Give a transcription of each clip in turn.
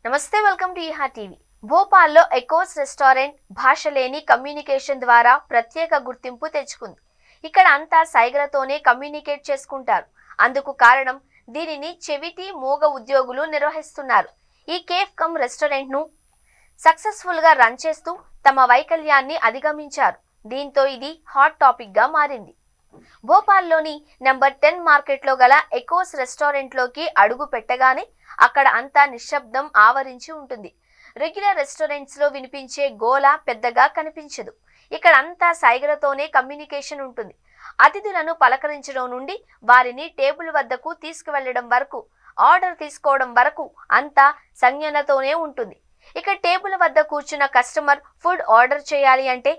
నమస్తే, welcome to ఈహా TV. భోపాల్లో ఎకోస్ రెస్టారెంట్ భాష లేని కమ్యూనికేషన్ ద్వారా ప్రత్యేక గుర్తింపు తెచ్చుకుంది. ఇక్కడ అంతా సైగలతోనే కమ్యూనికేట్ చేసుకుంటారు. అందుకు కారణం దీనిని చెవిటి మూగ ఉద్యోగులు నిర్వహిస్తున్నారు. ఈ కేఫ్ కమ్ రెస్టారెంట్ ను సక్సెస్ఫుల్ గా రన్ చేస్తూ తమ వైకల్యాన్ని అధిగమించారు. దీంతో ఇది హాట్ టాపిక్ గా మారింది. భోపాల్లోని నెంబర్ 10 మార్కెట్లో గల ఎకోస్ రెస్టారెంట్లోకి అడుగు పెట్టగానే అక్కడ అంతా నిశ్శబ్దం ఆవరించి ఉంటుంది. రెగ్యులర్ రెస్టారెంట్స్ లో వినిపించే గోల పెద్దగా కనిపించదు. ఇక్కడ అంతా సైగలతోనే కమ్యూనికేషన్ ఉంటుంది. అతిథులను పలకరించడం నుండి వారిని టేబుల్ వద్దకు తీసుకువెళ్లడం వరకు, ఆర్డర్ తీసుకోవడం వరకు అంతా సంజ్ఞలతోనే ఉంటుంది. ఇక టేబుల్ వద్ద కూర్చున్న కస్టమర్ ఫుడ్ ఆర్డర్ చేయాలి అంటే,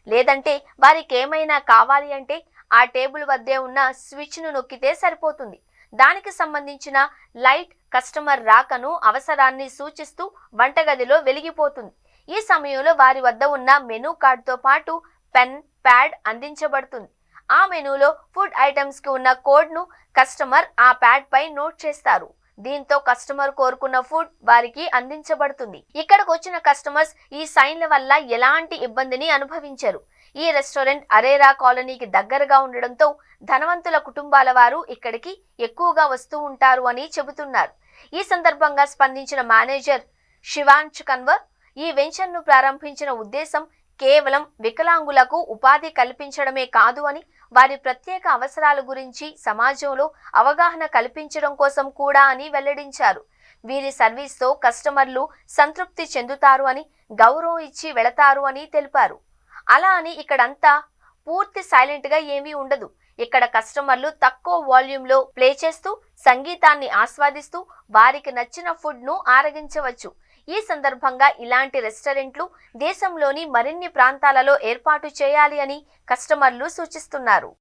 లేదంటే వారికి ఏమైనా కావాలి అంటే ఆ టేబుల్ వద్దే ఉన్న స్విచ్ ను నొక్కితే సరిపోతుంది. దానికి సంబంధించిన లైట్ కస్టమర్ రాకను, అవసరాన్ని సూచిస్తూ వంటగదిలో వెలిగిపోతుంది. ఈ సమయంలో వారి వద్ద ఉన్న మెనూ కార్డుతో పాటు పెన్, ప్యాడ్ అందించబడుతుంది. ఆ మెనూలో ఫుడ్ ఐటమ్స్ కి ఉన్న కోడ్ ను కస్టమర్ ఆ ప్యాడ్ పై నోట్ చేస్తారు. దీంతో కస్టమర్ కోరుకున్న ఫుడ్ వారికి అందించబడుతుంది. ఇక్కడికి వచ్చిన కస్టమర్స్ ఈ సైన్ల వల్ల ఎలాంటి ఇబ్బందిని అనుభవించరు. ఈ రెస్టారెంట్ అరేరా కాలనీకి దగ్గరగా ఉండడంతో ధనవంతుల కుటుంబాల వారు ఇక్కడికి ఎక్కువగా వస్తూ ఉంటారు అని చెబుతున్నారు. ఈ సందర్భంగా స్పందించిన మేనేజర్ శివాంశ్ కన్వర్, ఈ వెంచర్ ను ప్రారంభించిన ఉద్దేశం కేవలం వికలాంగులకు ఉపాధి కల్పించడమే కాదు అని, వారి ప్రత్యేక అవసరాల గురించి సమాజంలో అవగాహన కల్పించడం కోసం కూడా అని వెల్లడించారు. వీరి సర్వీస్తో కస్టమర్లు సంతృప్తి చెందుతారు అని, గౌరవం ఇచ్చి వెళతారు అని తెలిపారు. అలా అని ఇక్కడంతా పూర్తి సైలెంట్ గా ఏమీ ఉండదు. ఇక్కడ కస్టమర్లు తక్కువ వాల్యూమ్ లో ప్లే చేస్తూ సంగీతాన్ని ఆస్వాదిస్తూ వారికి నచ్చిన ఫుడ్ ను ఆరగించవచ్చు. ఈ సందర్భంగా ఇలాంటి రెస్టారెంట్లు దేశంలోని మరిన్ని ప్రాంతాలలో ఏర్పాటు చేయాలి అని కస్టమర్లు సూచిస్తున్నారు.